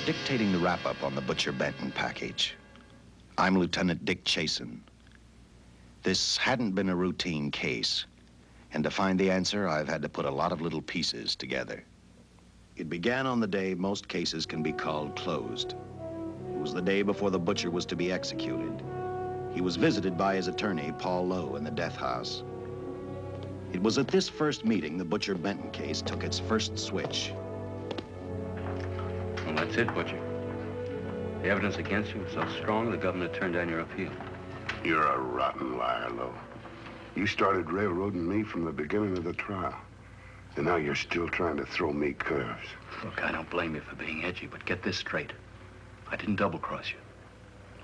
dictating the wrap-up on the Butcher Benton package. I'm Lieutenant Dick Chasen. This hadn't been a routine case, and to find the answer, I've had to put a lot of little pieces together. It began on the day most cases can be called closed. It was the day before the butcher was to be executed. He was visited by his attorney, Paul Lowe, in the death house. It was at this first meeting the Butcher Benton case took its first switch. Well, that's it, Butcher. The evidence against you was so strong, the governor turned down your appeal. You're a rotten liar, Lowe. You started railroading me from the beginning of the trial. And now you're still trying to throw me curves. Look, I don't blame you for being edgy, but get this straight. I didn't double-cross you.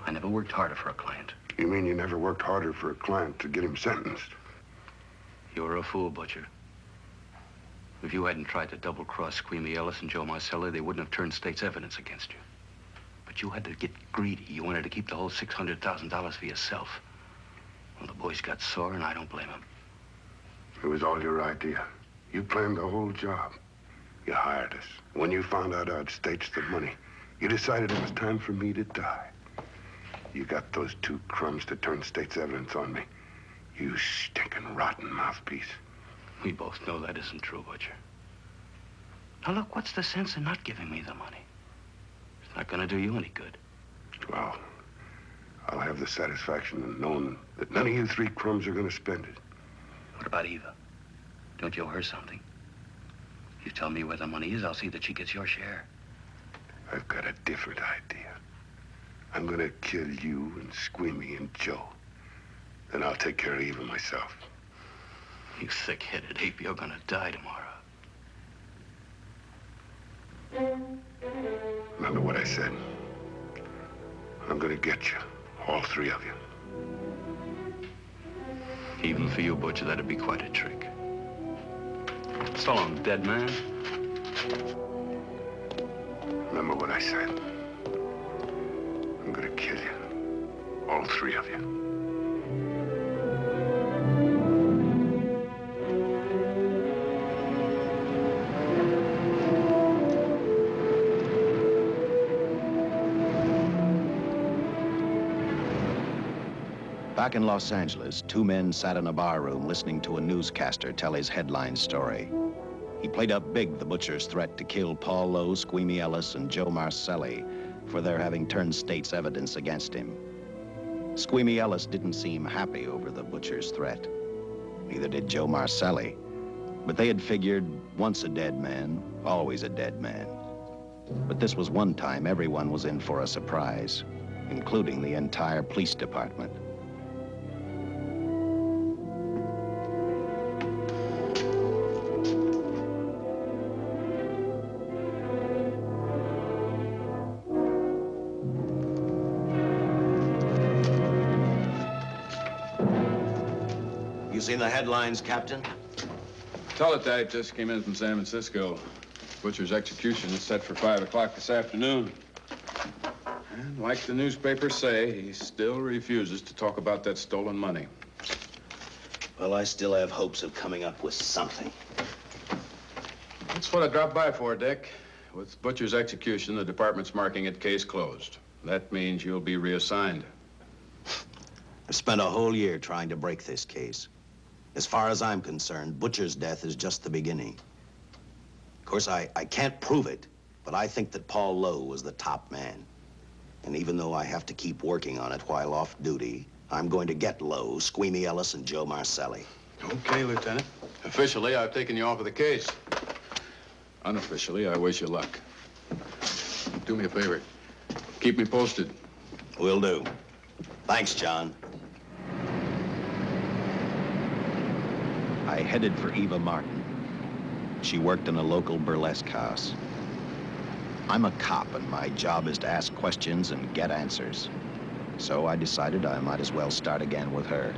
I never worked harder for a client. You mean you never worked harder for a client to get him sentenced? You were a fool, Butcher. If you hadn't tried to double-cross Squeamy Ellis and Joe Marcelli, they wouldn't have turned state's evidence against you. But you had to get greedy. You wanted to keep the whole $600,000 for yourself. Well, the boys got sore, and I don't blame them. It was all your idea. You planned the whole job. You hired us. When you found out I'd staged the money, you decided it was time for me to die. You got those two crumbs to turn state's evidence on me. You stinking rotten mouthpiece. We both know that isn't true, Butcher. Now, look, what's the sense in not giving me the money? It's not going to do you any good. Well, I'll have the satisfaction of knowing that none of you three crumbs are going to spend it. What about Eva? Don't you owe her something? You tell me where the money is, I'll see that she gets your share. I've got a different idea. I'm going to kill you and Squeamy and Joe. Then I'll take care of Eva myself. You thick-headed ape, you're going to die tomorrow. Remember what I said. I'm going to get you, all three of you. Even for you, Butcher, that'd be quite a trick. So long, dead man. Remember what I said. I'm going to kill you, all three of you. Back in Los Angeles, two men sat in a bar room listening to a newscaster tell his headline story. He played up big the butcher's threat to kill Paul Lowe, Squeamy Ellis, and Joe Marcelli for their having turned state's evidence against him. Squeamy Ellis didn't seem happy over the butcher's threat. Neither did Joe Marcelli. But they had figured, once a dead man, always a dead man. But this was one time everyone was in for a surprise, including the entire police department. You seen the headlines, Captain? Teletype just came in from San Francisco. Butcher's execution is set for 5 o'clock this afternoon. And like the newspapers say, he still refuses to talk about that stolen money. Well, I still have hopes of coming up with something. That's what I dropped by for, Dick. With Butcher's execution, the department's marking it case closed. That means you'll be reassigned. I've spent a whole year trying to break this case. As far as I'm concerned, Butcher's death is just the beginning. Of course, I can't prove it, but I think that Paul Lowe was the top man. And even though I have to keep working on it while off duty, I'm going to get Lowe, Squeamy Ellis, and Joe Marcelli. Okay, Lieutenant. Officially, I've taken you off of the case. Unofficially, I wish you luck. Do me a favor. Keep me posted. Will do. Thanks, John. I headed for Eva Martin. She worked in a local burlesque house. I'm a cop, and my job is to ask questions and get answers. So I decided I might as well start again with her.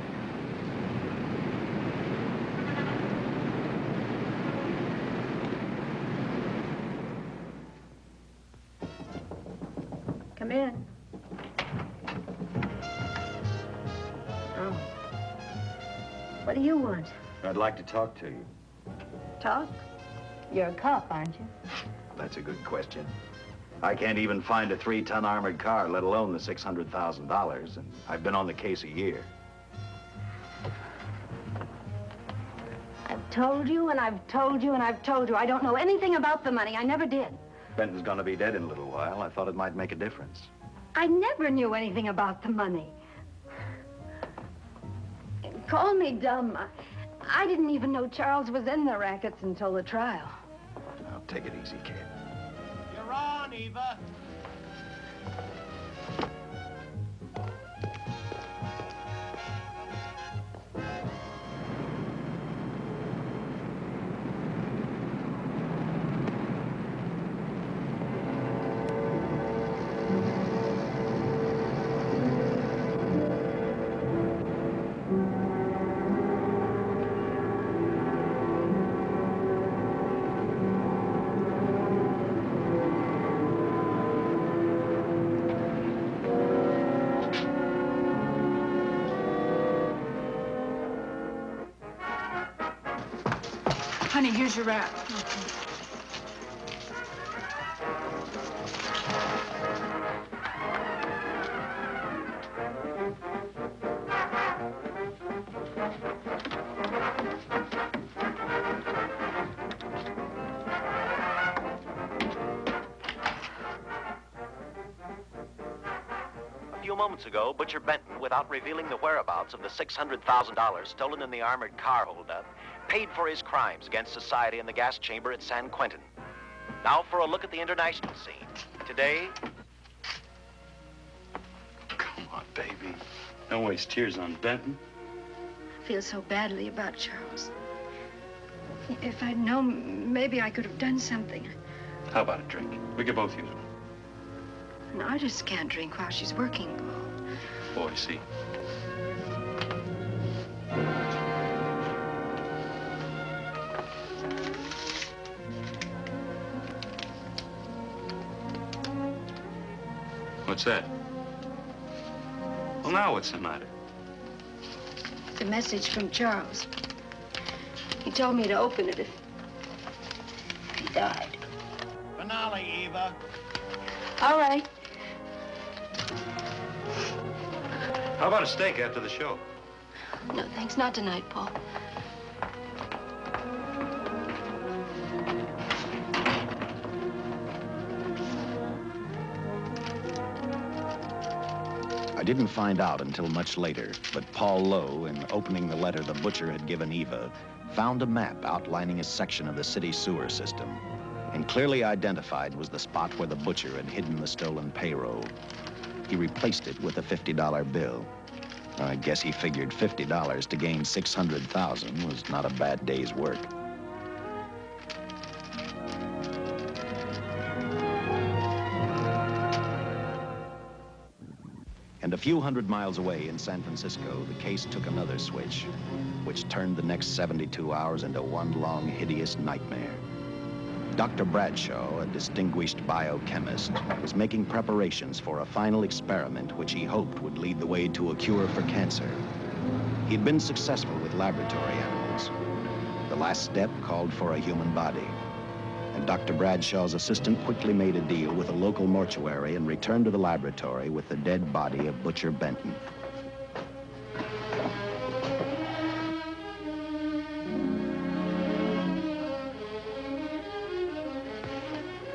Come in. Oh. What do you want? I'd like to talk to you. Talk? You're a cop, aren't you? That's a good question. I can't even find a 3-ton armored car, let alone the $600,000, and I've been on the case a year. I've told you, and I've told you, and I've told you. I don't know anything about the money. I never did. Benton's gonna be dead in a little while. I thought it might make a difference. I never knew anything about the money. Call me dumb. I didn't even know Charles was in the rackets until the trial. Now, take it easy, kid. You're on, Eva. Honey, here's your wrap. A few moments ago, Butcher Benton, without revealing the whereabouts of the $600,000 stolen in the armored car holdup, paid for his crimes against society in the gas chamber at San Quentin. Now for a look at the international scene. Today... Come on, baby. Don't waste tears on Benton. I feel so badly about Charles. If I'd known, maybe I could have done something. How about a drink? We could both use one. An artist can't drink while she's working, Paul. Boy, see. What's that? Well, now what's the matter? It's a message from Charles. He told me to open it if he died. Finale, Eva. All right. How about a steak after the show? No, thanks. Not tonight, Paul. I didn't find out until much later, but Paul Lowe, in opening the letter the butcher had given Eva, found a map outlining a section of the city sewer system. And clearly identified was the spot where the butcher had hidden the stolen payroll. He replaced it with a $50 bill. I guess he figured $50 to gain $600,000 was not a bad day's work. And a few hundred miles away in San Francisco, the case took another switch, which turned the next 72 hours into one long, hideous nightmare. Dr. Bradshaw, a distinguished biochemist, was making preparations for a final experiment which he hoped would lead the way to a cure for cancer. He'd been successful with laboratory animals. The last step called for a human body. And Dr. Bradshaw's assistant quickly made a deal with a local mortuary and returned to the laboratory with the dead body of Butcher Benton.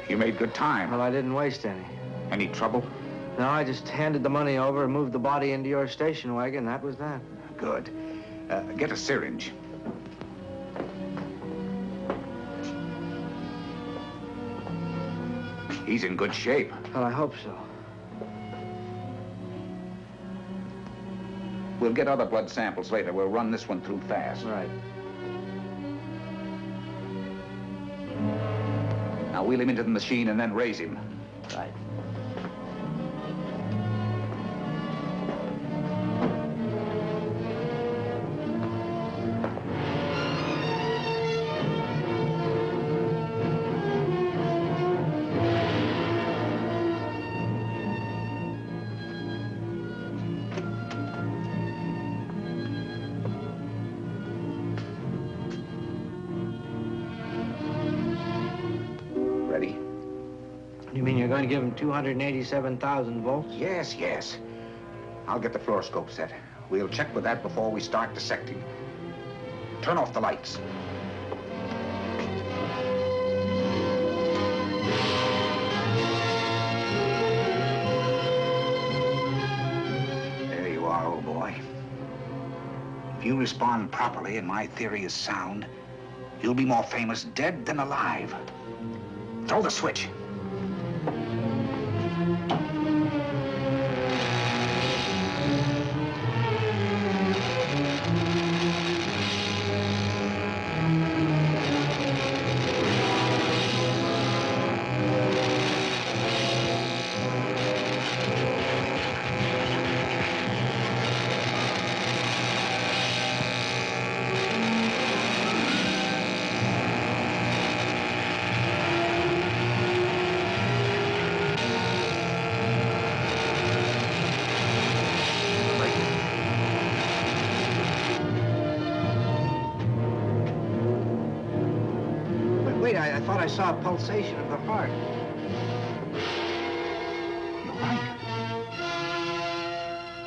You made good time. Well, I didn't waste any. Any trouble? No, I just handed the money over and moved the body into your station wagon. That was that. Good. Get a syringe. He's in good shape. Well, I hope so. We'll get other blood samples later. We'll run this one through fast. Right. Now wheel him into the machine and then raise him. Right. Ready? You You mean you're going to give him 287,000 volts? Yes, yes. I'll get the fluoroscope set. We'll check with that before we start dissecting. Turn off the lights. There you are, old boy. If you respond properly and my theory is sound, you'll be more famous dead than alive. Throw the switch. Wait, I thought I saw a pulsation of the heart. You're right.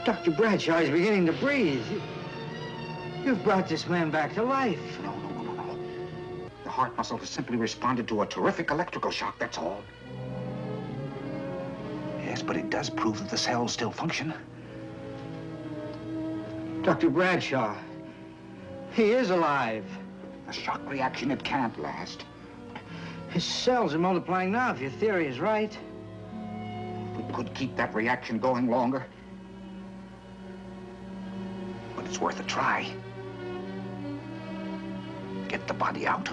Dr. Bradshaw is beginning to breathe. You've brought this man back to life. No. The heart muscle has simply responded to a terrific electrical shock, that's all. Yes, but it does prove that the cells still function. Dr. Bradshaw, he is alive. A shock reaction, it can't last. His cells are multiplying now, if your theory is right. We could keep that reaction going longer. But it's worth a try. Get the body out.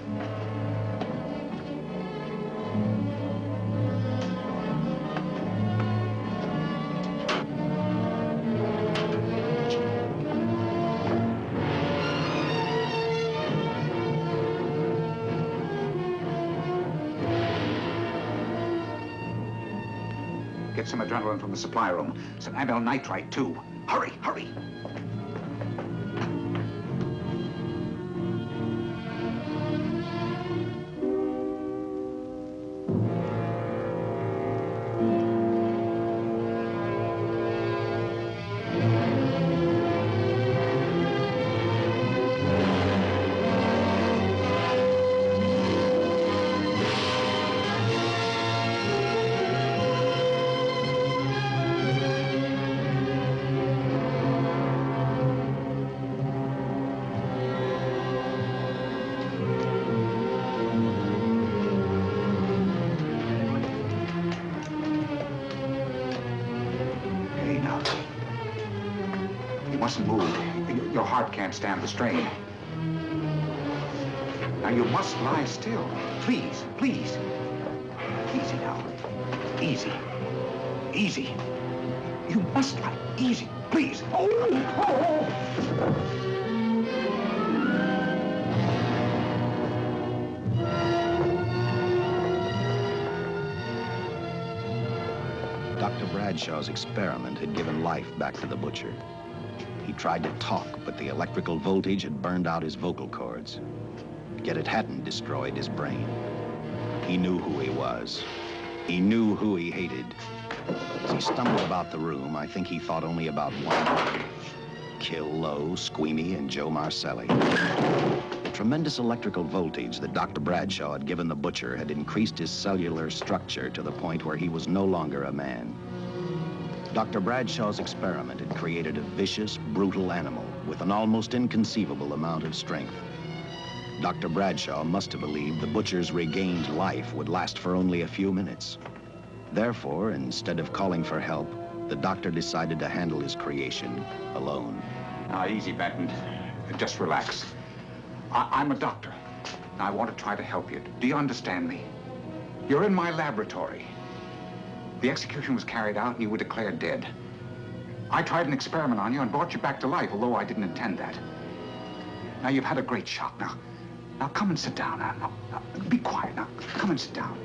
Get some adrenaline from the supply room. Some amyl nitrite, too. Hurry, hurry. Mustn't move. Your heart can't stand the strain. Now, you must lie still. Please, please. Easy now. Easy. Easy. You must lie. Easy, please. Oh! Dr. Bradshaw's experiment had given life back to the butcher. He tried to talk, but the electrical voltage had burned out his vocal cords. Yet it hadn't destroyed his brain. He knew who he was. He knew who he hated. As he stumbled about the room, I think he thought only about one: kill Lowe, Squeamy, and Joe Marcelli. The tremendous electrical voltage that Dr. Bradshaw had given the butcher had increased his cellular structure to the point where he was no longer a man. Dr. Bradshaw's experiment had created a vicious, brutal animal with an almost inconceivable amount of strength. Dr. Bradshaw must have believed the butcher's regained life would last for only a few minutes. Therefore, instead of calling for help, the doctor decided to handle his creation alone. Now, easy, Benton. Just relax. I'm a doctor. I want to try to help you. Do you understand me? You're in my laboratory. The execution was carried out and you were declared dead. I tried an experiment on you and brought you back to life, although I didn't intend that. Now, you've had a great shock. Now come and sit down. Now, be quiet. Now, come and sit down.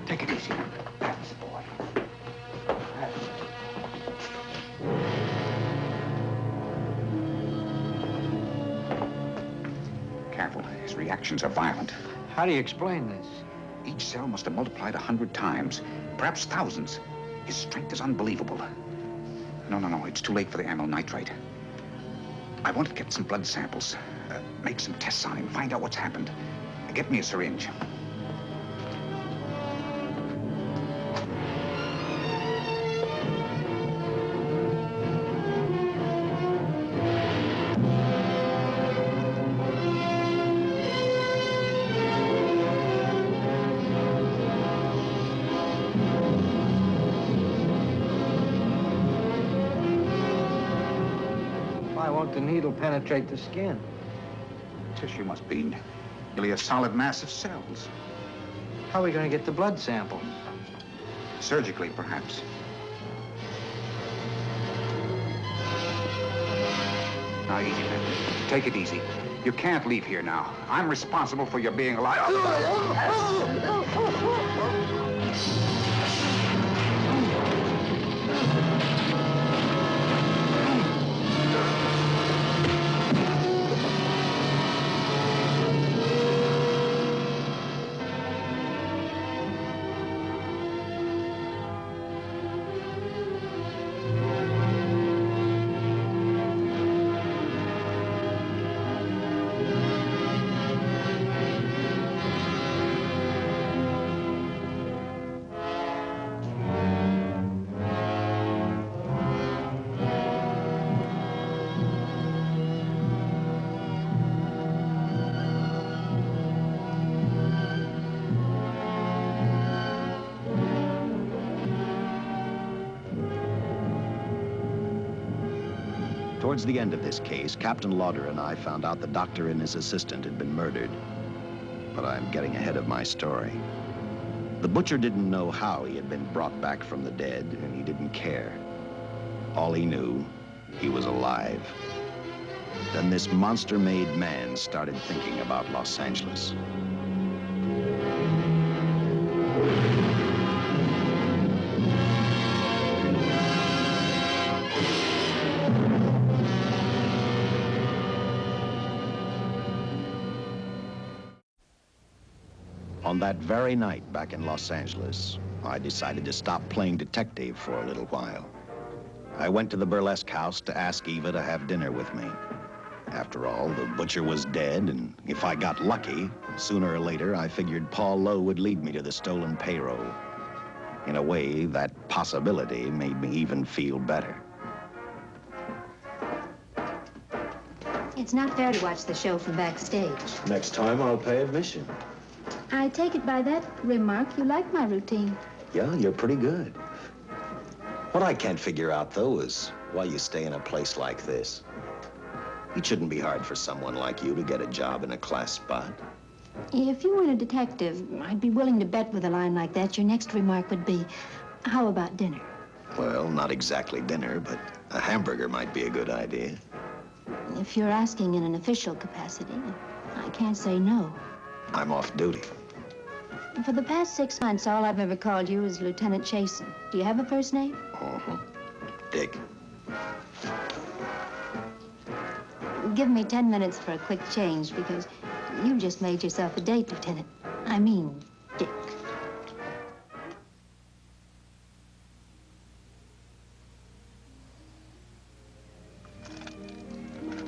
Take it easy. That's the boy. Careful. His reactions are violent. How do you explain this? Each cell must have multiplied 100 times, perhaps thousands. His strength is unbelievable. No, it's too late for the amyl nitrite. I want to get some blood samples, make some tests on him, find out what's happened. Get me a syringe. Why won't the needle penetrate the skin? Tissue must be nearly a solid mass of cells. How are we going to get the blood sample? Surgically, perhaps. Now, easy, man. Take it easy. You can't leave here now. I'm responsible for your being alive. Towards the end of this case, Captain Lauder and I found out the doctor and his assistant had been murdered. But I'm getting ahead of my story. The butcher didn't know how he had been brought back from the dead, and he didn't care. All he knew, he was alive. Then this monster-made man started thinking about Los Angeles. On that very night back in Los Angeles, I decided to stop playing detective for a little while. I went to the burlesque house to ask Eva to have dinner with me. After all, the butcher was dead, and if I got lucky, sooner or later, I figured Paul Lowe would lead me to the stolen payroll. In a way, that possibility made me even feel better. It's not fair to watch the show from backstage. Next time, I'll pay admission. I take it by that remark you like my routine. Yeah, you're pretty good. What I can't figure out, though, is why you stay in a place like this. It shouldn't be hard for someone like you to get a job in a class spot. If you weren't a detective, I'd be willing to bet with a line like that your next remark would be, how about dinner? Well, not exactly dinner, but a hamburger might be a good idea. If you're asking in an official capacity, I can't say no. I'm off duty. For the past 6 months, all I've ever called you is Lieutenant Chasen. Do you have a first name? Dick. Give me 10 minutes for a quick change, because you just made yourself a date, Lieutenant. I mean, Dick.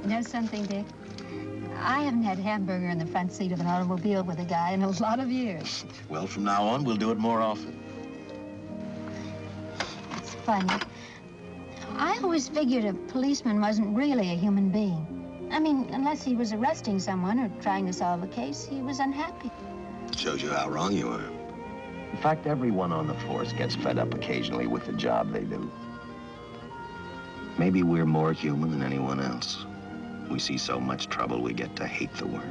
Know something, Dick? I haven't had hamburger in the front seat of an automobile with a guy in a lot of years. Well, from now on, we'll do it more often. It's funny. I always figured a policeman wasn't really a human being. I mean, unless he was arresting someone or trying to solve a case, he was unhappy. Shows you how wrong you are. In fact, everyone on the force gets fed up occasionally with the job they do. Maybe we're more human than anyone else. We see so much trouble, we get to hate the word.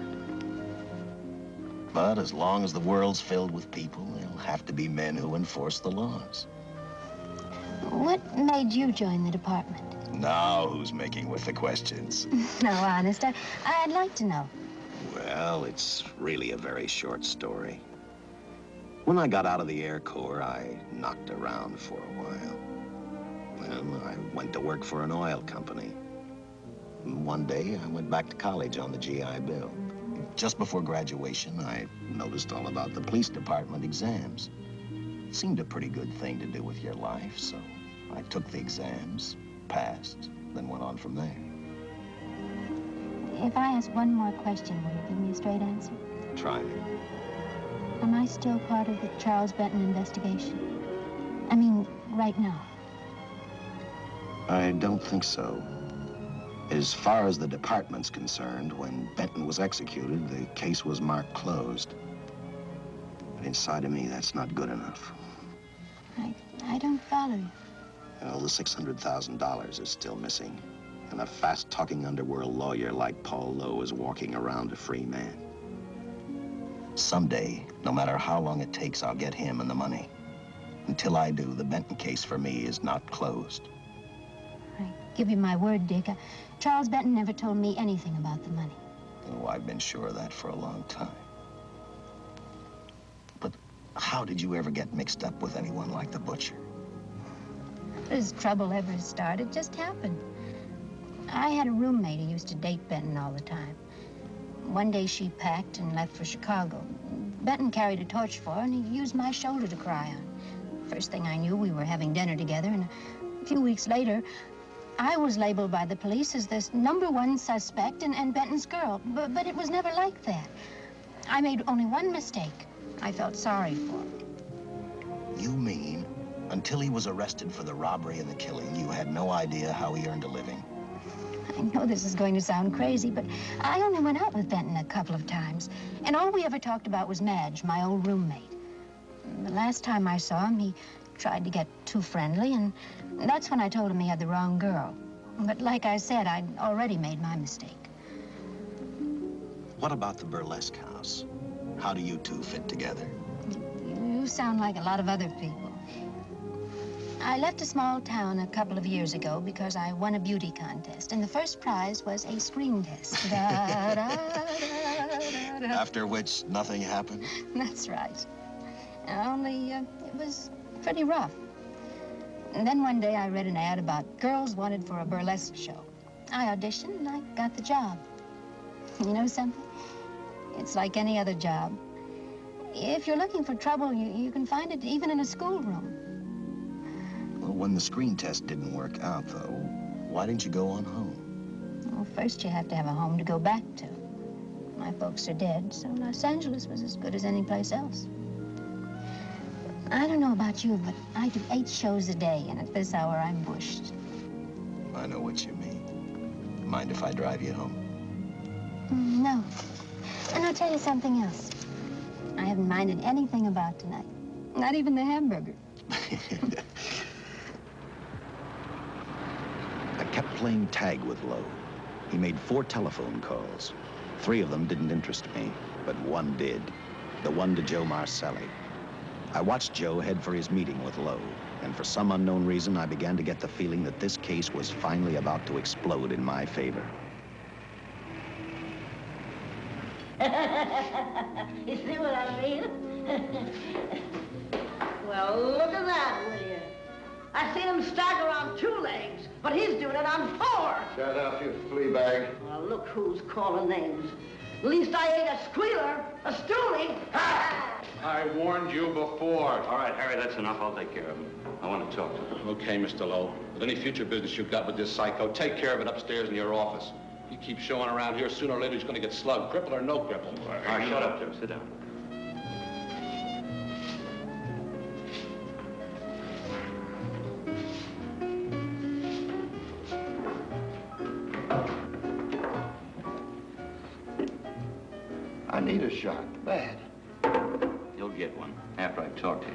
But as long as the world's filled with people, there'll have to be men who enforce the laws. What made you join the department? Now who's making with the questions? No, honest, I'd like to know. Well, it's really a very short story. When I got out of the Air Corps, I knocked around for a while. Well, I went to work for an oil company. One day, I went back to college on the GI Bill. Just before graduation, I noticed all about the police department exams. It seemed a pretty good thing to do with your life, so I took the exams, passed, then went on from there. If I ask one more question, will you give me a straight answer? Try me. Am I still part of the Charles Benton investigation? I mean, right now. I don't think so. As far as the department's concerned, when Benton was executed, the case was marked closed. But inside of me, that's not good enough. I don't follow you. Well, the $600,000 is still missing. And a fast-talking underworld lawyer like Paul Lowe is walking around a free man. Someday, no matter how long it takes, I'll get him and the money. Until I do, the Benton case for me is not closed. I give you my word, Dick. Charles Benton never told me anything about the money. Oh, I've been sure of that for a long time. But how did you ever get mixed up with anyone like the butcher? As trouble ever started, it just happened. I had a roommate who used to date Benton all the time. One day she packed and left for Chicago. Benton carried a torch for her, and he used my shoulder to cry on. First thing I knew, we were having dinner together, and a few weeks later, I was labeled by the police as this #1 suspect and Benton's girl. But it was never like that. I made only one mistake. I felt sorry for him. You mean, until he was arrested for the robbery and the killing, you had no idea how he earned a living? I know this is going to sound crazy, but I only went out with Benton a couple of times. And all we ever talked about was Madge, my old roommate. The last time I saw him, he tried to get too friendly, and that's when I told him he had the wrong girl. But like I said, I'd already made my mistake. What about the burlesque house? How do you two fit together? You sound like a lot of other people. I left a small town a couple of years ago because I won a beauty contest, and the first prize was a screen test. Da, da, da, da, da. After which, nothing happened? That's right. Only, it was pretty rough. And then one day I read an ad about girls wanted for a burlesque show. I auditioned and I got the job. You know something? It's like any other job. If you're looking for trouble, you can find it even in a schoolroom. Well, when the screen test didn't work out, though, why didn't you go on home? Well, first you have to have a home to go back to. My folks are dead, so Los Angeles was as good as any place else. I don't know about you, but I do 8 shows a day, and at this hour, I'm bushed. I know what you mean. Mind if I drive you home? No. And I'll tell you something else. I haven't minded anything about tonight. Not even the hamburger. I kept playing tag with Lowe. He made 4 telephone calls. 3 of them didn't interest me, but one did. The one to Joe Marcelli. I watched Joe head for his meeting with Lowe, and for some unknown reason, I began to get the feeling that this case was finally about to explode in my favor. You see what I mean? Well, look at that, will you? I seen him stagger on 2 legs, but he's doing it on 4. Shut up, you flea bag. Well, look who's calling names. At least I ain't a squealer, a stoolie. I warned you before. All right, Harry, that's enough. I'll take care of him. I want to talk to him. Okay, Mr. Lowe. With any future business you've got with this psycho, take care of it upstairs in your office. You keep showing around here, sooner or later he's going to get slugged, cripple or no cripple. All right, shut up, Joe. Sit down. I need a shot, bad. You'll get one after I talk to you.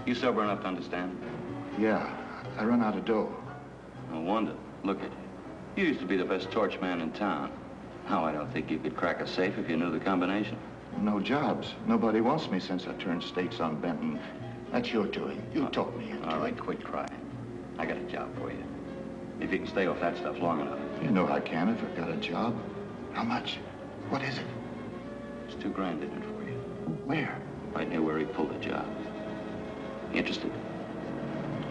You sober enough to understand? Yeah, I run out of dough. No wonder. Look at you. You used to be the best torch man in town. Now I don't think you could crack a safe if you knew the combination. No jobs. Nobody wants me since I turned states on Benton. That's your doing. You taught me into All right, it. quit crying. I got a job for you. If you can stay off that stuff long enough. You know I can if I've got a job. How much? What is it? It's $2 grand in it for you. Where? Right near where he pulled the job. Interested?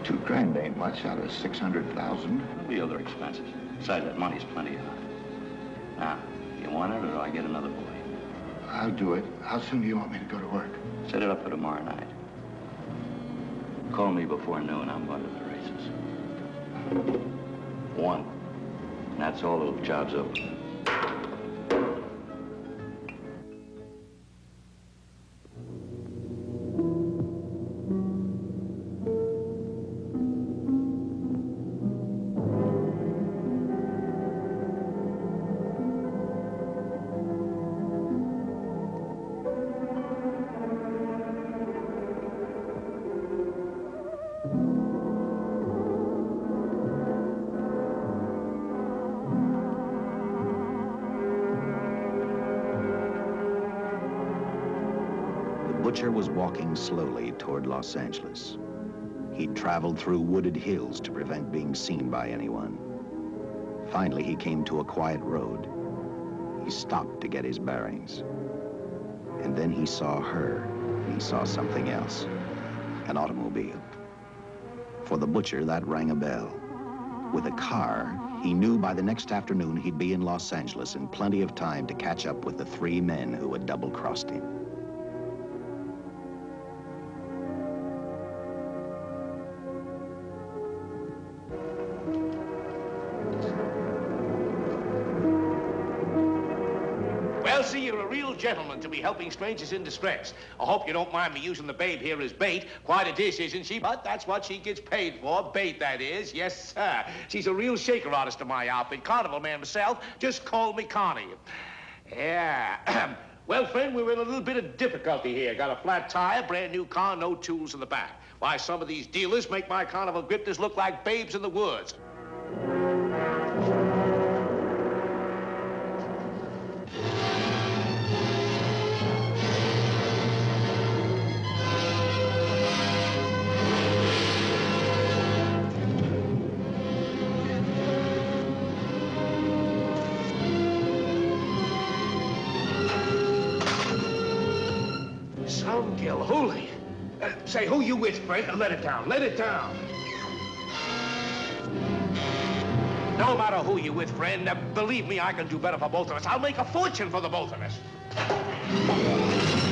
$2 grand ain't much out of 600,000. There'll be other expenses. Besides, that money's plenty of it. Now, you want it or do I get another boy? I'll do it. How soon do you want me to go to work? Set it up for tomorrow night. Call me before noon. I'm going to the races. 1. And that's all. The job's over. The butcher was walking slowly toward Los Angeles. He'd traveled through wooded hills to prevent being seen by anyone. Finally, he came to a quiet road. He stopped to get his bearings. And then he saw her, and he saw something else. An automobile. For the butcher, that rang a bell. With a car, he knew by the next afternoon he'd be in Los Angeles in plenty of time to catch up with the 3 men who had double-crossed him. Well, see, you're a real gentleman to be helping strangers in distress. I hope you don't mind me using the babe here as bait. Quite a dish, isn't she? But that's what she gets paid for. Bait, that is. Yes, sir. She's a real shaker artist of my outfit. Carnival man myself. Just call me Connie. Yeah. Well, friend, we're in a little bit of difficulty here. Got a flat tire, brand new car, no tools in the back. Why, some of these dealers make my carnival grifters look like babes in the woods. Some Gilhooly. Say, who you with, friend? Let it down. Let it down. No matter who you with, friend, believe me, I can do better for both of us. I'll make a fortune for the both of us.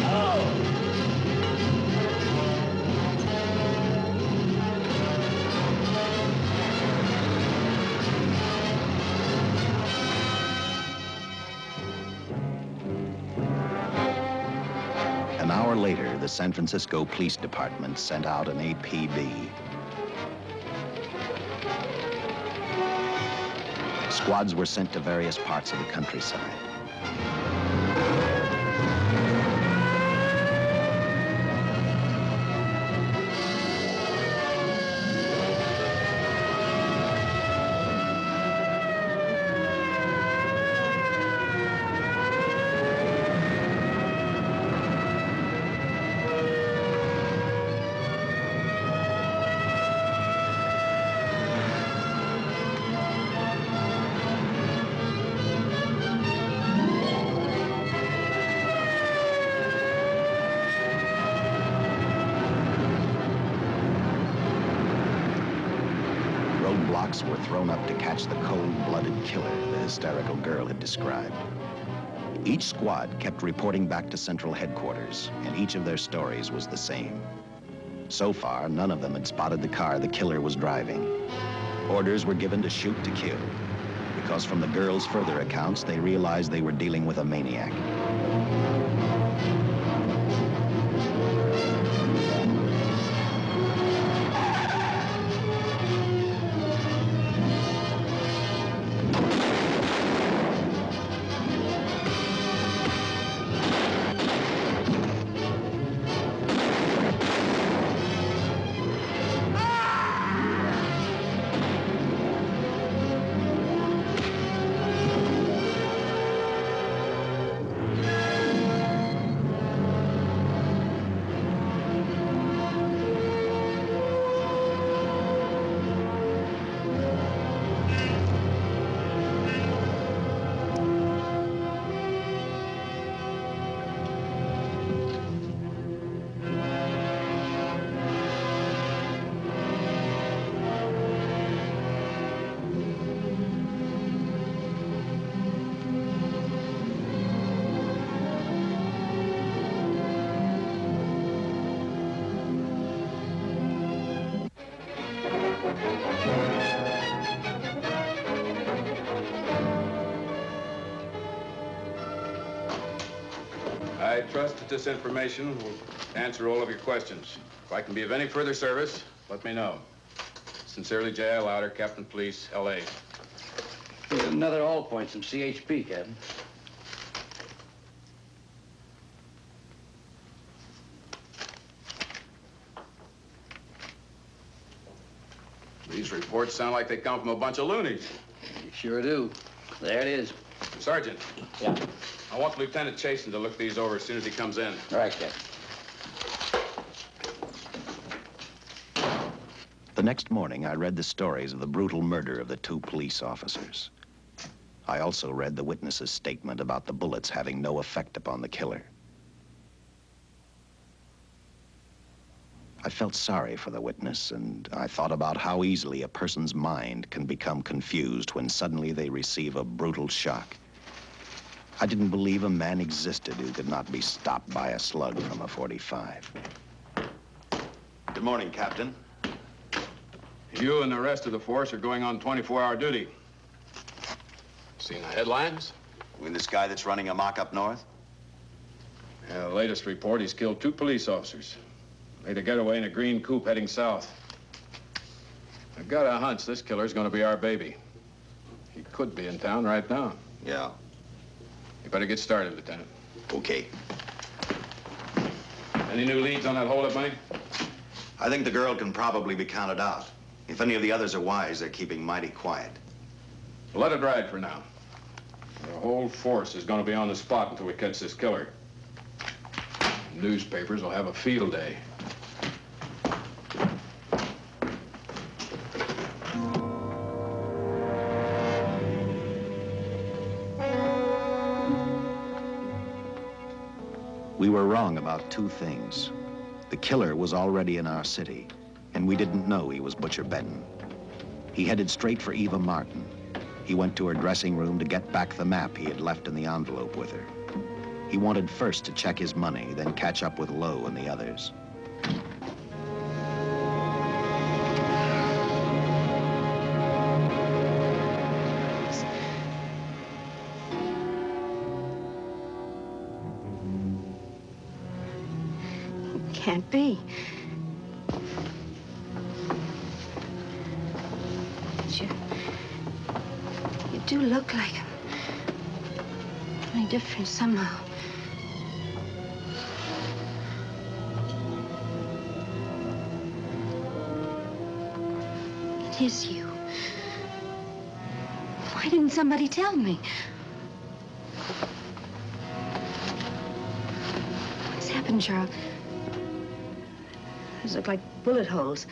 Oh. An hour later, the San Francisco Police Department sent out an APB. Squads were sent to various parts of the countryside. Roadblocks were thrown up to catch the cold-blooded killer the hysterical girl had described. Each squad kept reporting back to central headquarters, and each of their stories was the same. So far, none of them had spotted the car the killer was driving. Orders were given to shoot to kill, because from the girls' further accounts, they realized they were dealing with a maniac. I trust that this information will answer all of your questions. If I can be of any further service, let me know. Sincerely, J.I. Louder, Captain Police, L.A. Here's another all points from CHP, Captain. These reports sound like they come from a bunch of loonies. You sure do. There it is. Sergeant. Yeah. I want Lieutenant Chasen to look these over as soon as he comes in. All right, Captain. The next morning, I read the stories of the brutal murder of the 2 police officers. I also read the witness's statement about the bullets having no effect upon the killer. I felt sorry for the witness, and I thought about how easily a person's mind can become confused when suddenly they receive a brutal shock. I didn't believe a man existed who could not be stopped by a slug from a .45. Good morning, Captain. You and the rest of the force are going on 24-hour duty. Seen the headlines? You mean this guy that's running amok up north? Yeah, the latest report, he's killed 2 police officers. Made a getaway in a green coupe heading south. I've got a hunch this killer's gonna be our baby. He could be in town right now. Yeah. You better get started, Lieutenant. Okay. Any new leads on that holdup money? I think the girl can probably be counted out. If any of the others are wise, they're keeping mighty quiet. Let it ride for now. The whole force is gonna be on the spot until we catch this killer. Newspapers will have a field day. We were wrong about 2 things. The killer was already in our city, and we didn't know he was Butcher Benton. He headed straight for Eva Martin. He went to her dressing room to get back the map he had left in the envelope with her. He wanted first to check his money, then catch up with Lowe and the others. Can't be. But you do look like him. Only different somehow. It is you. Why didn't somebody tell me? What's happened, Charles? These look like bullet holes.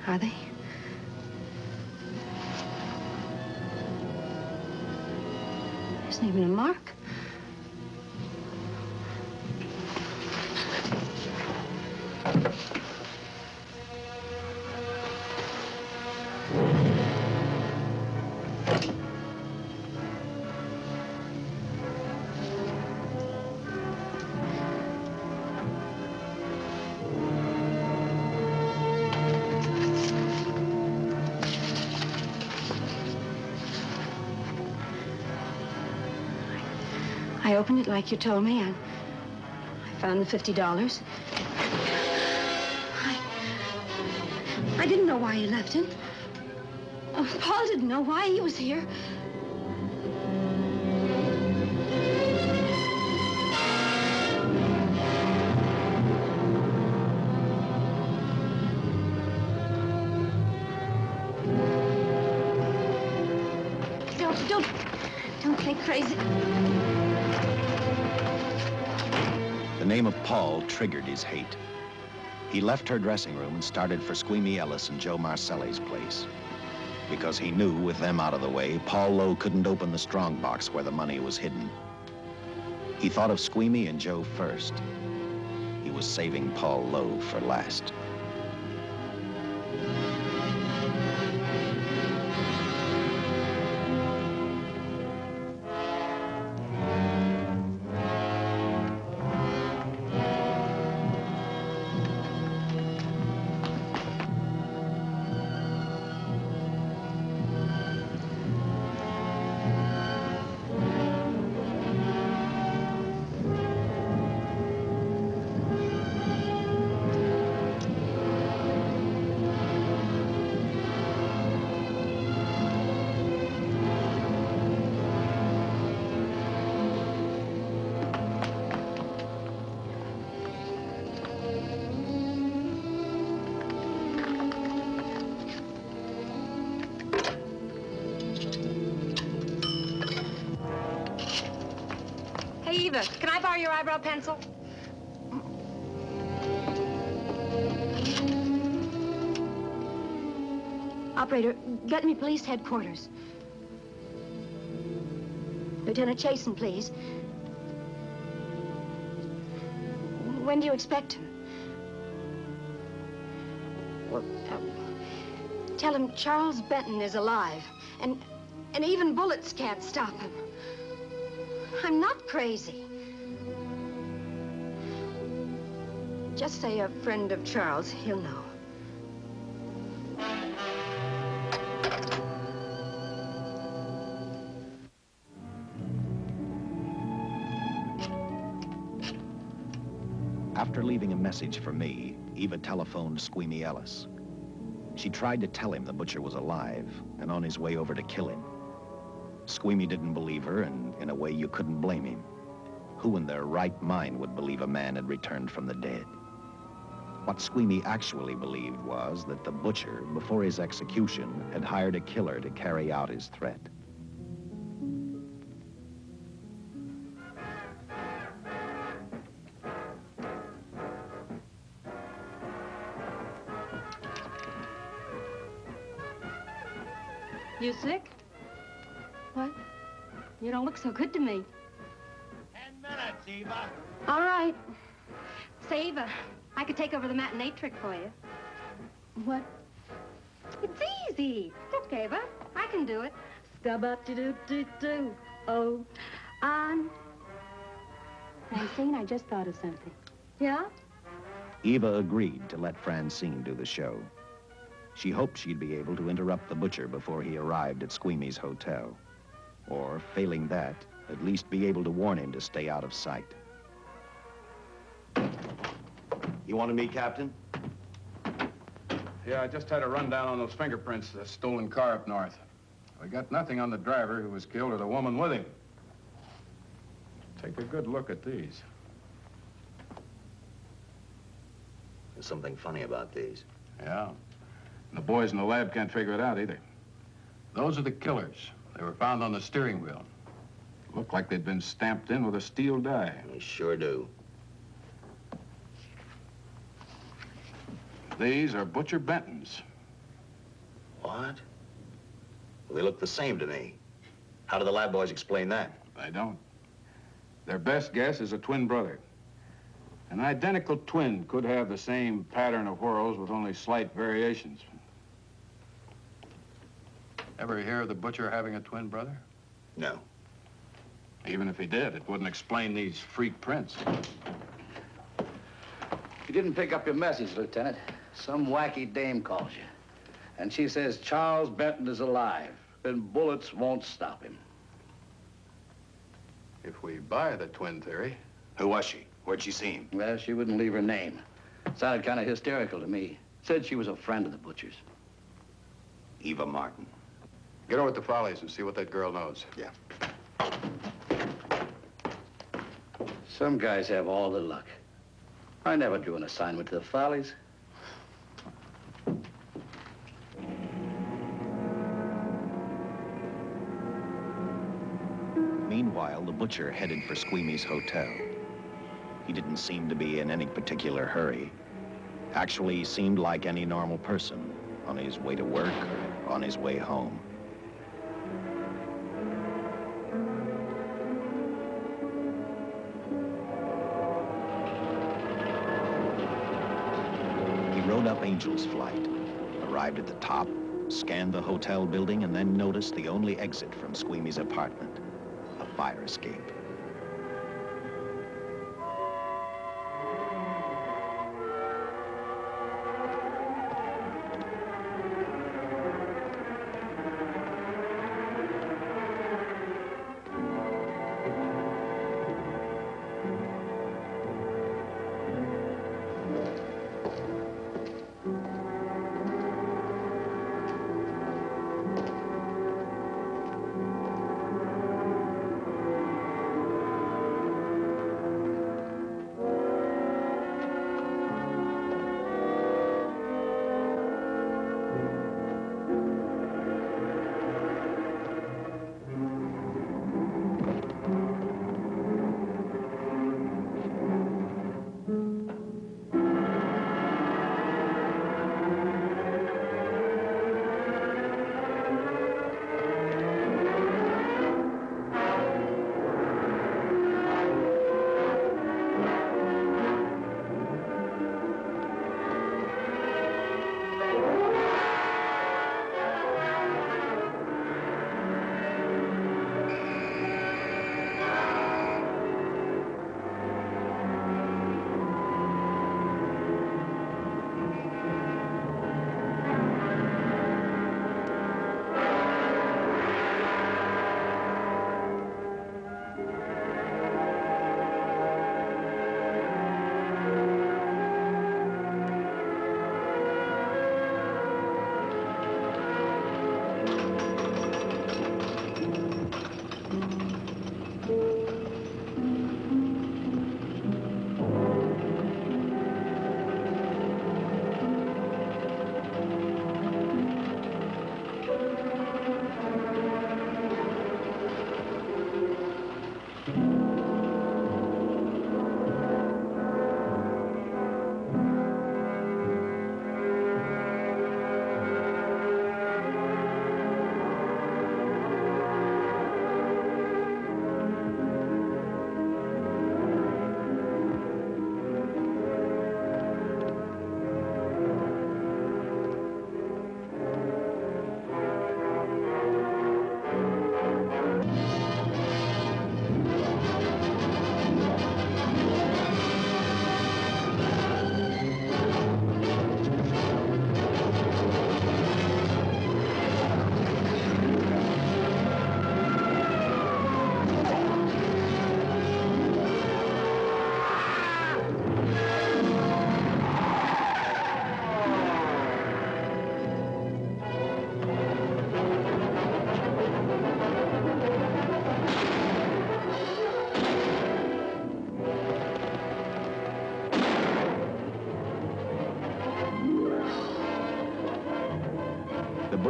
Are they? There isn't even a mark. I opened it like you told me, and I found the $50. I didn't know why you left him. Oh, Paul didn't know why he was here. Don't think crazy. The name of Paul triggered his hate. He left her dressing room and started for Squeamy Ellis and Joe Marcelli's place. Because he knew, with them out of the way, Paul Lowe couldn't open the strongbox where the money was hidden. He thought of Squeamy and Joe first. He was saving Paul Lowe for last. borrow your eyebrow pencil? Operator, get me police headquarters. Lieutenant Chasen, please. When do you expect him? Well, tell him Charles Benton is alive, and even bullets can't stop him. I'm not crazy. Just say a friend of Charles, he'll know. After leaving a message for me, Eva telephoned Squeamy Ellis. She tried to tell him the butcher was alive and on his way over to kill him. Squeamy didn't believe her, and in a way you couldn't blame him. Who in their right mind would believe a man had returned from the dead? What Squeamy actually believed was that the butcher, before his execution, had hired a killer to carry out his threat. You sick? What? You don't look so good to me. 10 minutes, Eva. All right. Say, Eva, I could take over the matinee trick for you. What? It's easy. Look, Eva, I can do it. Scub-up-de-doo-doo-doo. Oh, Francine, I just thought of something. Yeah? Eva agreed to let Francine do the show. She hoped she'd be able to interrupt the butcher before he arrived at Squeamy's hotel. Or, failing that, at least be able to warn him to stay out of sight. You wanted me, Captain? Yeah, I just had a rundown on those fingerprints of the stolen car up north. We got nothing on the driver who was killed or the woman with him. Take a good look at these. There's something funny about these. Yeah. And the boys in the lab can't figure it out either. Those are the killers. They were found on the steering wheel. Looked like they'd been stamped in with a steel die. They sure do. These are Butcher Benton's. What? Well, they look the same to me. How do the lab boys explain that? They don't. Their best guess is a twin brother. An identical twin could have the same pattern of whorls with only slight variations. Ever hear of the butcher having a twin brother? No. Even if he did, it wouldn't explain these freak prints. You didn't pick up your message, Lieutenant. Some wacky dame calls you. And she says Charles Benton is alive, and bullets won't stop him. If we buy the twin theory. Who was she? Where'd she see him? Well, she wouldn't leave her name. Sounded kind of hysterical to me. Said she was a friend of the butcher's. Eva Martin. Get over at the Follies and see what that girl knows. Yeah. Some guys have all the luck. I never drew an assignment to the Follies. Meanwhile, the butcher headed for Squeamy's hotel. He didn't seem to be in any particular hurry. Actually, he seemed like any normal person, on his way to work or on his way home. He rode up Angel's Flight, arrived at the top, scanned the hotel building, and then noticed the only exit from Squeamy's apartment, a fire escape.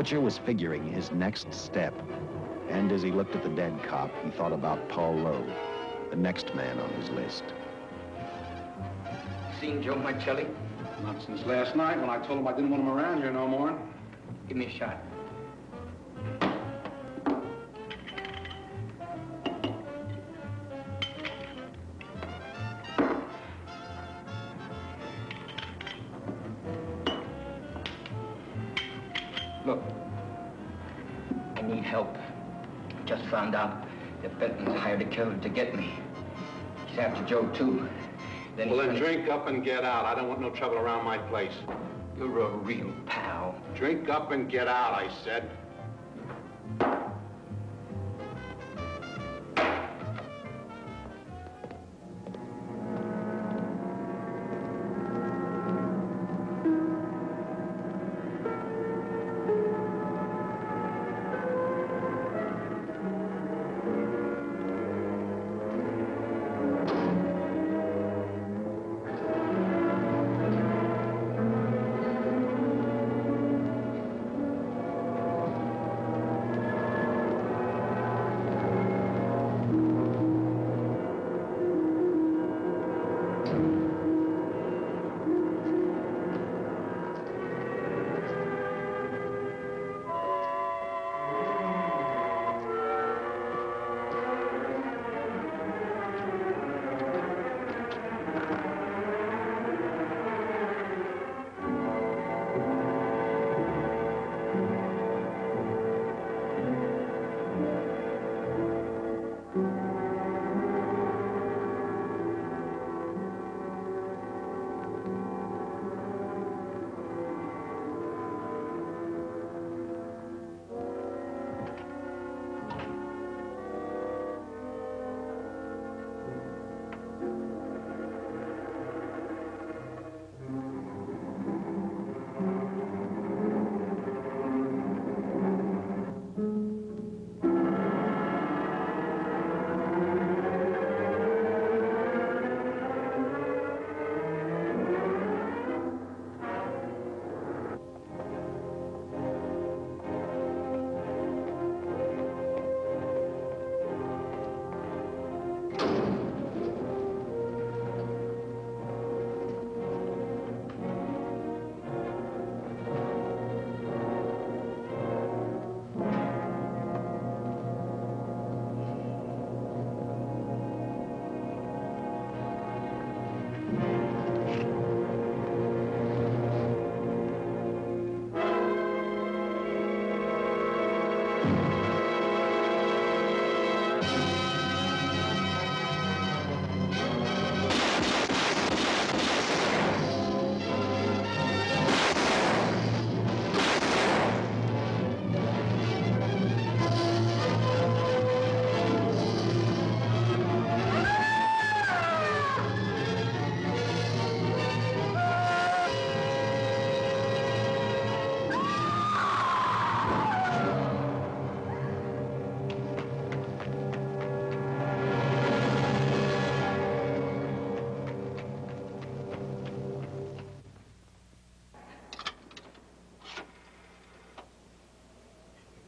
Butcher was figuring his next step. And as he looked at the dead cop, he thought about Paul Lowe, the next man on his list. Seen Joe Marcelli? Not since last night when I told him I didn't want him around here no more. Give me a shot. Look, I need help. Just found out that Benton's hired a killer to get me. He's after Joe, too. Well, then drink up and get out. I don't want no trouble around my place. You're a real pal. Drink up and get out, I said.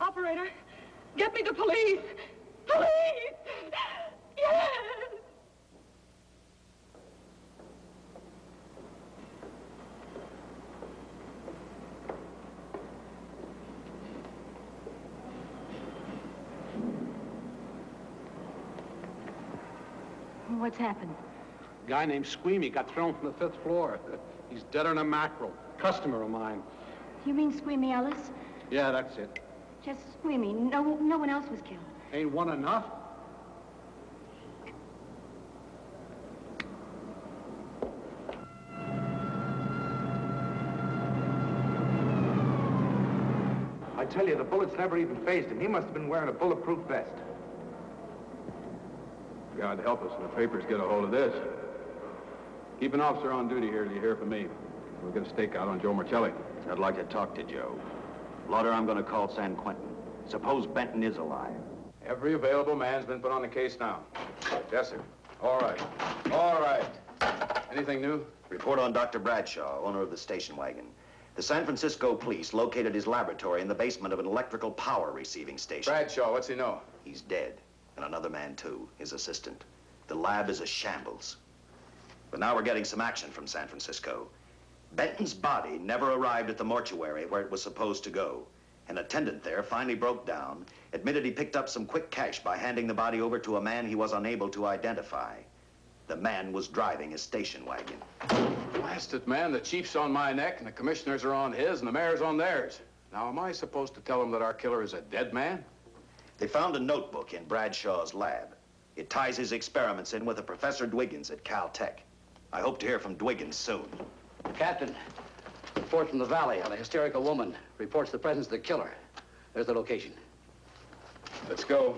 Operator, get me the police! Police! Yes! What's happened? A guy named Squeamy got thrown from the 5th floor. He's deader than a mackerel. Customer of mine. You mean Squeamy Ellis? Yeah, that's it. Just Squeamy. No one else was killed. Ain't one enough? I tell you, the bullets never even phased him. He must have been wearing a bulletproof vest. God help us when the papers get a hold of this. Keep an officer on duty here till you hear from me. We'll get a stakeout on Joe Marcelli. I'd like to talk to Joe. Lauder, I'm going to call San Quentin. Suppose Benton is alive. Every available man's been put on the case now. Yes, sir. All right. All right. Anything new? Report on Dr. Bradshaw, owner of the station wagon. The San Francisco police located his laboratory in the basement of an electrical power receiving station. Bradshaw, what's he know? He's dead. And another man, too, his assistant. The lab is a shambles. But now we're getting some action from San Francisco. Benton's body never arrived at the mortuary where it was supposed to go. An attendant there finally broke down, admitted he picked up some quick cash by handing the body over to a man he was unable to identify. The man was driving a station wagon. Blast it, man. The chief's on my neck, and the commissioners are on his, and the mayor's on theirs. Now, am I supposed to tell them that our killer is a dead man? They found a notebook in Bradshaw's lab. It ties his experiments in with a Professor Dwiggins at Caltech. I hope to hear from Dwiggins soon. Captain, report from the valley on a hysterical woman. Reports the presence of the killer. There's the location. Let's go.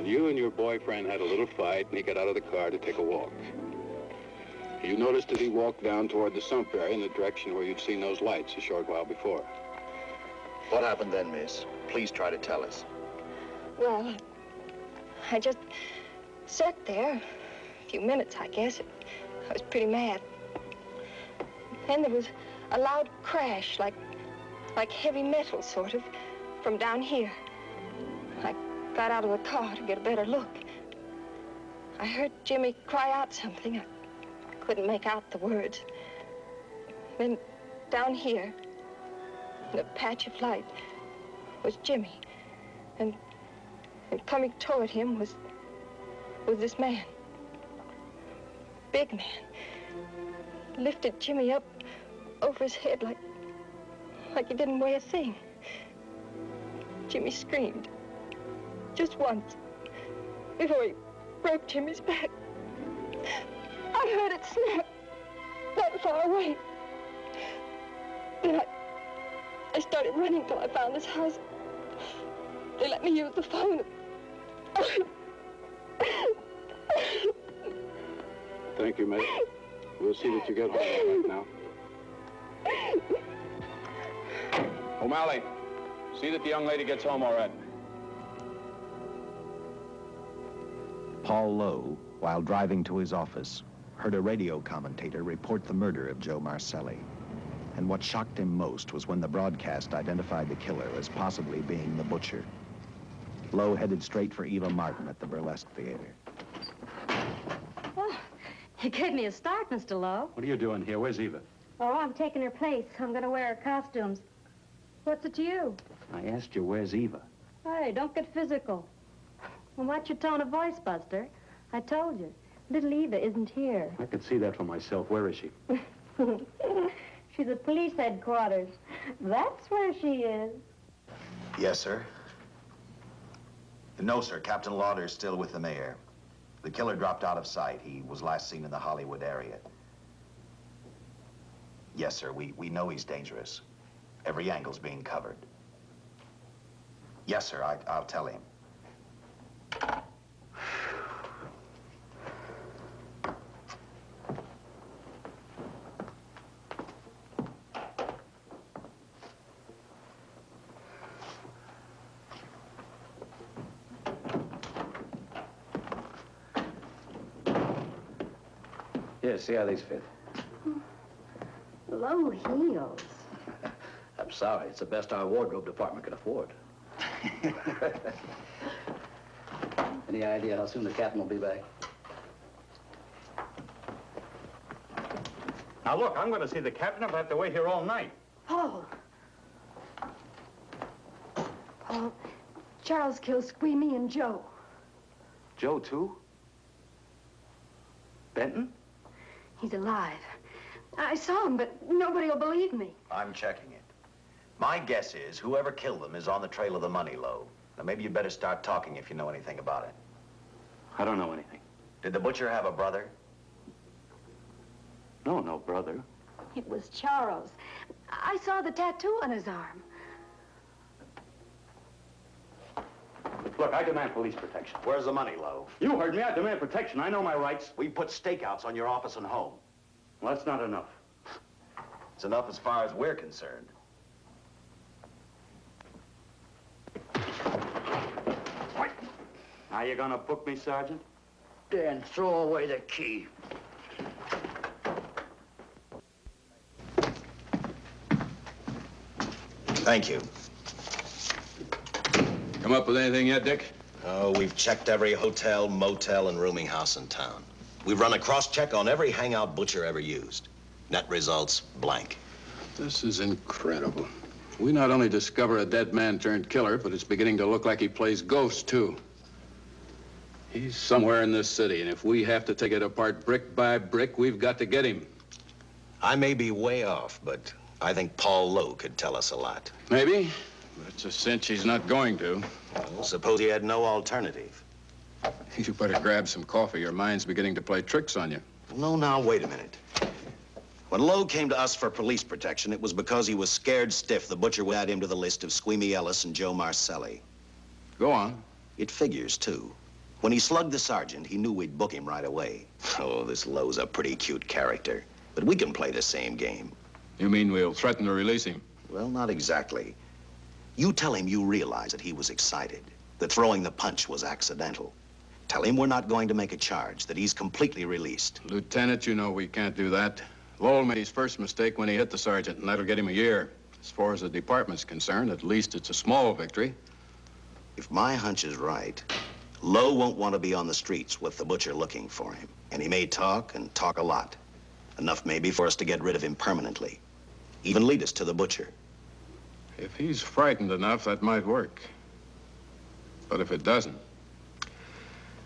You and your boyfriend had a little fight, and he got out of the car to take a walk. You noticed that he walked down toward the sump area in the direction where you'd seen those lights a short while before. What happened then, miss? Please try to tell us. Well, I just sat there a few minutes, I guess. I was pretty mad. Then there was a loud crash, like heavy metal, sort of, from down here. I got out of the car to get a better look. I heard Jimmy cry out something. I couldn't make out the words. Then down here, in a patch of light, was Jimmy. And coming toward him was this man. Big man. Lifted Jimmy up over his head like he didn't weigh a thing. Jimmy screamed. Just once, before he broke Jimmy's back. I heard it snap that far away. Then I started running till I found this house. They let me use the phone. Thank you, mate. We'll see that you get home right now. O'Malley, see that the young lady gets home all right. Paul Lowe, while driving to his office, heard a radio commentator report the murder of Joe Marcelli. And what shocked him most was when the broadcast identified the killer as possibly being the butcher. Lowe headed straight for Eva Martin at the Burlesque Theater. Oh, you gave me a start, Mr. Lowe. What are you doing here? Where's Eva? Oh, I'm taking her place. I'm going to wear her costumes. What's it to you? I asked you, where's Eva? Hey, don't get physical. Well, what's your tone of voice, Buster? I told you. Little Eva isn't here. I could see that for myself. Where is she? She's at police headquarters. That's where she is. Yes, sir. No, sir. Captain Lauder's still with the mayor. The killer dropped out of sight. He was last seen in the Hollywood area. Yes, sir. We know he's dangerous. Every angle's being covered. Yes, sir. I'll tell him. Here, see how these fit. Low heels. I'm sorry. It's the best our wardrobe department can afford. Any idea how soon the captain will be back? Now, look, I'm going to see the captain. I'll have to wait here all night. Paul. Paul, Charles killed Squeamy and Joe. Joe, too? Benton? He's alive. I saw him, but nobody will believe me. I'm checking it. My guess is whoever killed them is on the trail of the money, Lowe. Now, maybe you better start talking if you know anything about it. I don't know anything. Did the butcher have a brother? No brother. It was Charles. I saw the tattoo on his arm. Look, I demand police protection. Where's the money, Lowe? You heard me. I demand protection. I know my rights. We put stakeouts on your office and home. Well, that's not enough. It's enough as far as we're concerned. Now you gonna book me, Sergeant? Dan, throw away the key. Thank you. Come up with anything yet, Dick? Oh, we've checked every hotel, motel, and rooming house in town. We've run a cross-check on every hangout Butcher ever used. Net results, blank. This is incredible. We not only discover a dead man turned killer, but it's beginning to look like he plays ghost, too. He's somewhere in this city, and if we have to take it apart brick by brick, we've got to get him. I may be way off, but I think Paul Lowe could tell us a lot. Maybe, but it's a cinch he's not going to. Well, suppose he had no alternative. You better grab some coffee. Your mind's beginning to play tricks on you. No, now, wait a minute. When Lowe came to us for police protection, it was because he was scared stiff the Butcher would add him to the list of Squeamy Ellis and Joe Marcelli. Go on. It figures, too. When he slugged the sergeant, he knew we'd book him right away. Oh, this Lowe's a pretty cute character. But we can play the same game. You mean we'll threaten to release him? Well, not exactly. You tell him you realize that he was excited, that throwing the punch was accidental. Tell him we're not going to make a charge, that he's completely released. Lieutenant, you know we can't do that. Lowell made his first mistake when he hit the sergeant, and that'll get him a year. As far as the department's concerned, at least it's a small victory. If my hunch is right, Lowe won't want to be on the streets with the Butcher looking for him. And he may talk, and talk a lot. Enough maybe for us to get rid of him permanently. Even lead us to the Butcher. If he's frightened enough, that might work. But if it doesn't...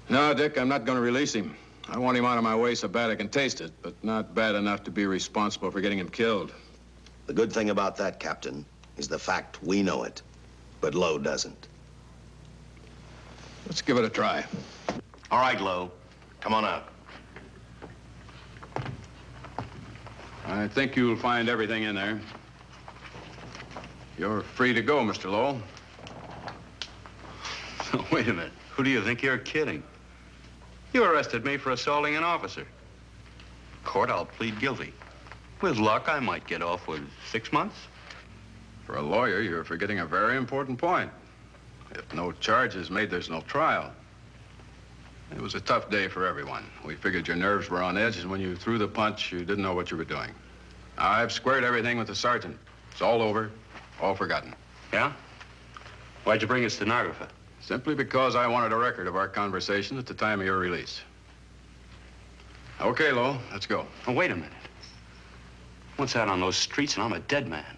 No, Dick, I'm not going to release him. I want him out of my way so bad I can taste it, but not bad enough to be responsible for getting him killed. The good thing about that, Captain, is the fact we know it, but Lowe doesn't. Let's give it a try. All right, Lowe. Come on out. I think you'll find everything in there. You're free to go, Mr. Lowell. Wait a minute. Who do you think you're kidding? You arrested me for assaulting an officer. Court, I'll plead guilty. With luck, I might get off with 6 months. For a lawyer, you're forgetting a very important point. If no charge is made, there's no trial. It was a tough day for everyone. We figured your nerves were on edge, and when you threw the punch, you didn't know what you were doing. I've squared everything with the sergeant. It's all over, all forgotten. Yeah? Why'd you bring a stenographer? Simply because I wanted a record of our conversation at the time of your release. Okay, Lowe, let's go. Oh, wait a minute. Once out on those streets and I'm a dead man.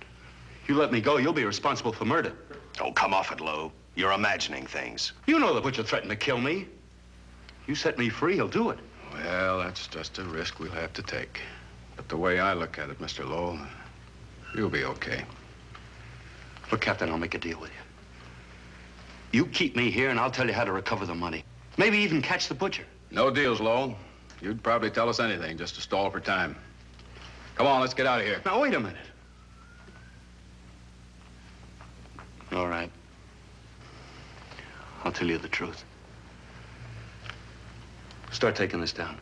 You let me go, you'll be responsible for murder. Oh, come off it, Lowe. You're imagining things. You know the Butcher threatened to kill me. You set me free, he'll do it. Well, that's just a risk we'll have to take. But the way I look at it, Mr. Lowell, you'll be okay. Look, Captain, I'll make a deal with you. You keep me here and I'll tell you how to recover the money. Maybe even catch the Butcher. No deals, Lowell. You'd probably tell us anything just to stall for time. Come on, let's get out of here. Now, wait a minute. All right. I'll tell you the truth. Start taking this down.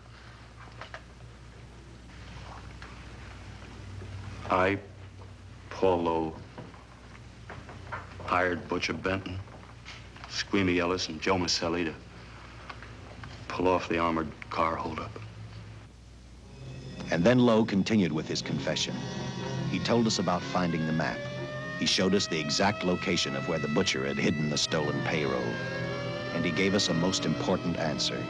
I, Paul Lowe, hired Butcher Benton, Squeamy Ellis, and Joe Marcelli to pull off the armored car holdup. And then Lowe continued with his confession. He told us about finding the map. He showed us the exact location of where the Butcher had hidden the stolen payroll. And he gave us a most important answer.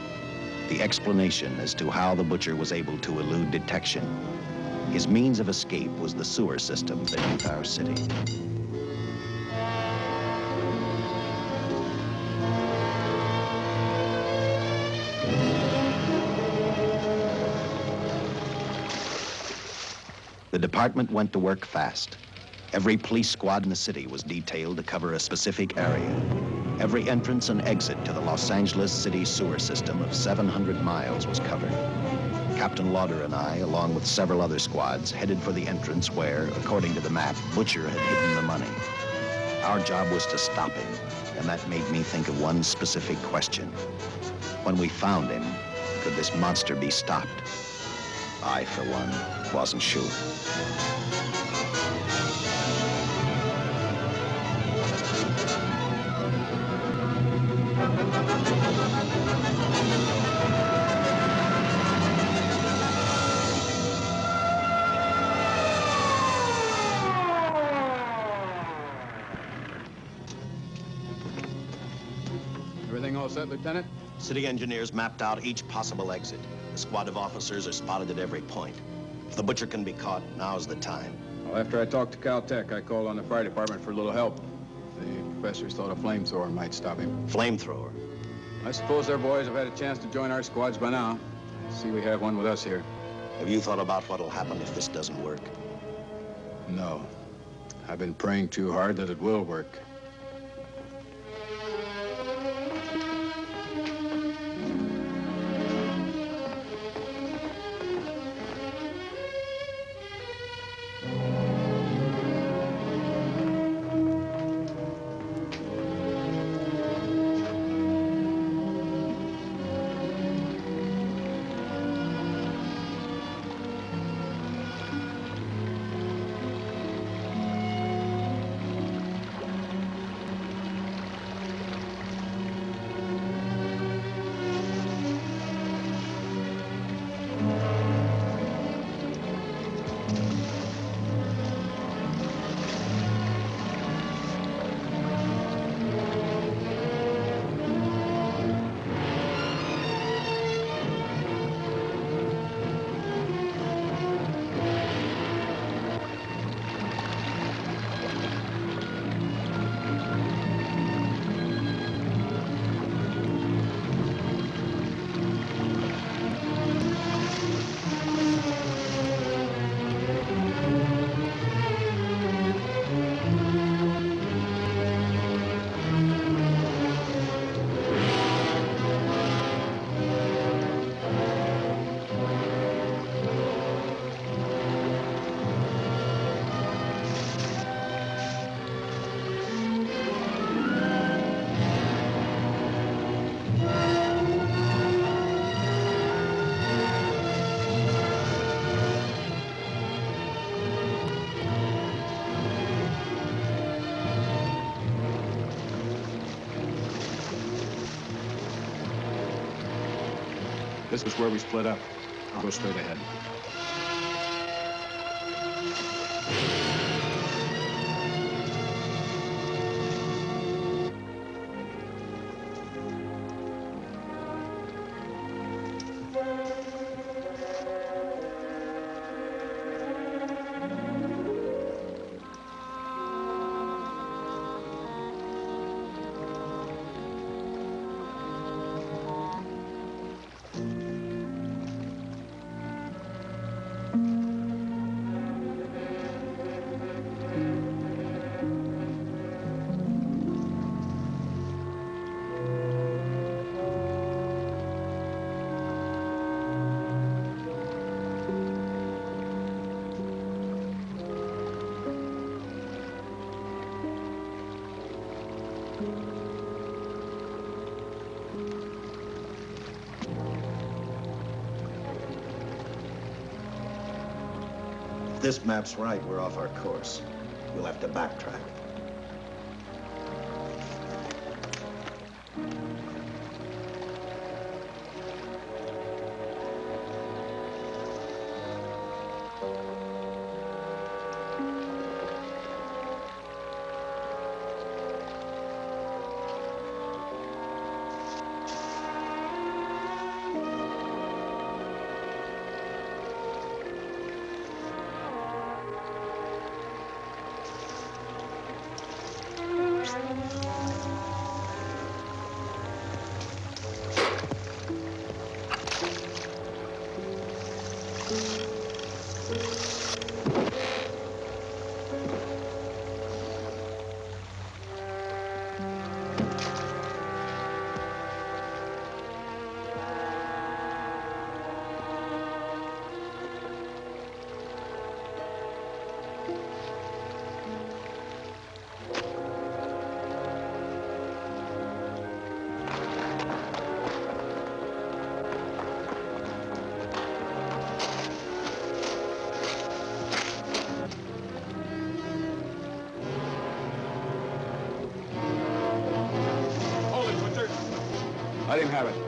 The explanation as to how the Butcher was able to elude detection. His means of escape was the sewer system beneath our city. The department went to work fast. Every police squad in the city was detailed to cover a specific area. Every entrance and exit to the Los Angeles city sewer system of 700 miles was covered. Captain Lauder and I, along with several other squads, headed for the entrance where, according to the map, Butcher had hidden the money. Our job was to stop him, and that made me think of one specific question. When we found him, could this monster be stopped? I, for one, wasn't sure. Everything all set, Lieutenant? City engineers mapped out each possible exit. A squad of officers are spotted at every point. If the butcher can be caught, now's the time. Well, after I talked to Caltech, I called on the fire department for a little help. The professors thought a flamethrower might stop him. Flamethrower? I suppose their boys have had a chance to join our squads by now. I see we have one with us here. Have you thought about what'll happen if this doesn't work? No. I've been praying too hard that it will work. This is where we split up. I'll go straight ahead. If this map's right, we're off our course. We'll have to backtrack. Let him have it.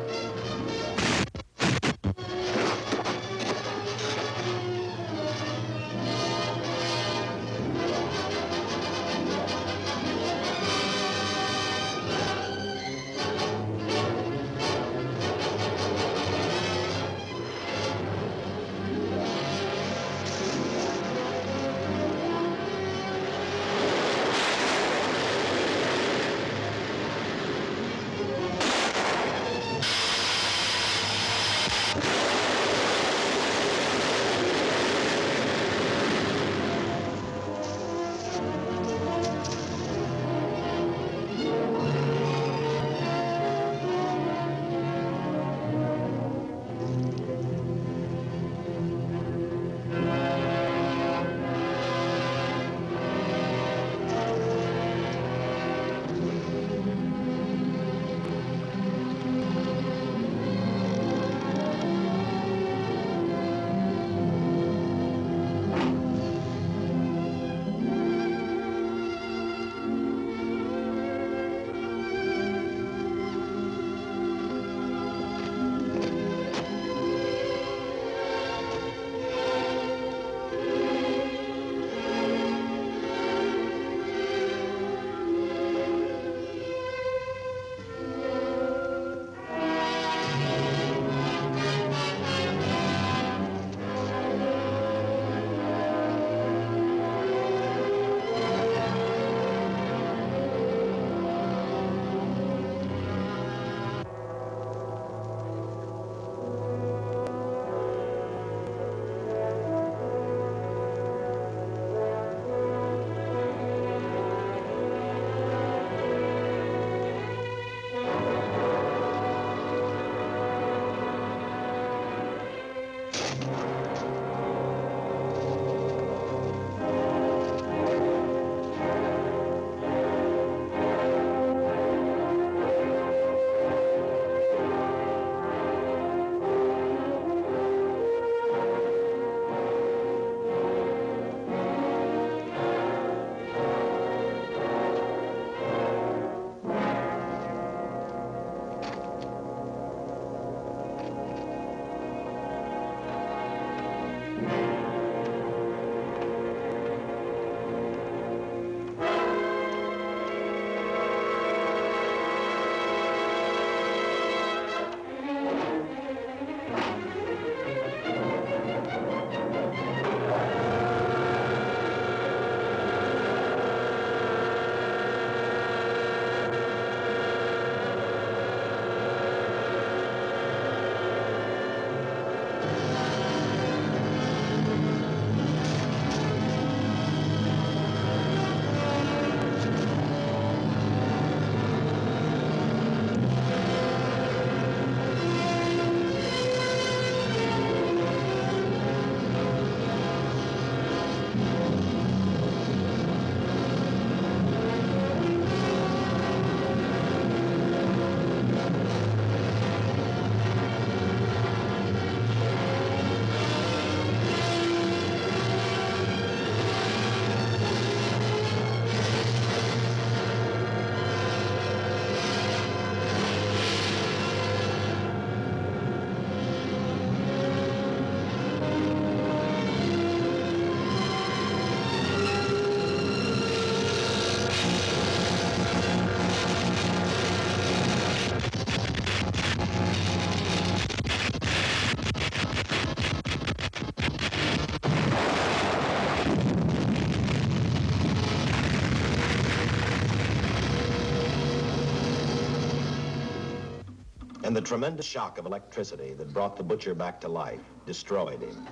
And the tremendous shock of electricity that brought the butcher back to life destroyed him.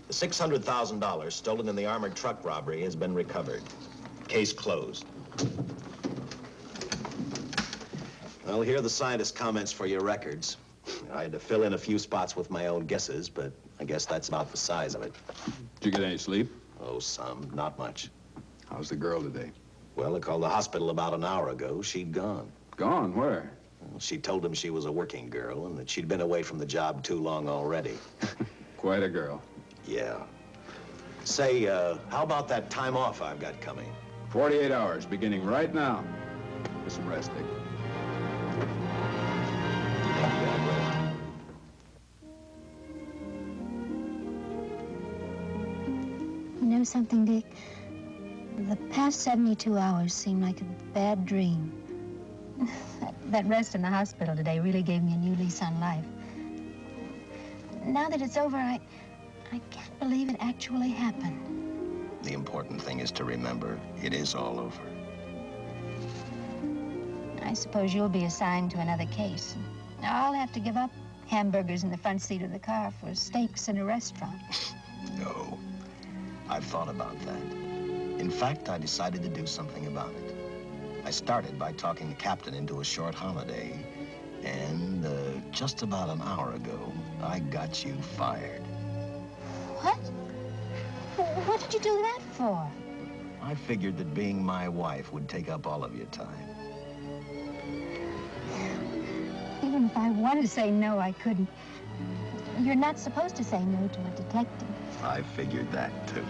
The $600,000 stolen in the armored truck robbery has been recovered. Case closed. Well, here are the scientist's comments for your records. I had to fill in a few spots with my own guesses, but I guess that's about the size of it. Did you get any sleep? Oh, some. Not much. How's the girl today? Well, I called the hospital about an hour ago. She'd gone. Gone? Where? Well, she told them she was a working girl and that she'd been away from the job too long already. Quite a girl. Yeah. Say, how about that time off I've got coming? 48 hours, beginning right now. Get some rest, Dick. know something, Dick? The past 72 hours seem like a bad dream. That rest in the hospital today really gave me a new lease on life. Now that it's over, I can't believe it actually happened. The important thing is to remember it is all over. I suppose you'll be assigned to another case. I'll have to give up hamburgers in the front seat of the car for steaks in a restaurant. No, I've thought about that. In fact, I decided to do something about it. I started by talking the captain into a short holiday, and just about an hour ago, I got you fired. What? What did you do that for? I figured that being my wife would take up all of your time. Even if I wanted to say no, I couldn't. You're not supposed to say no to a detective. I figured that, too.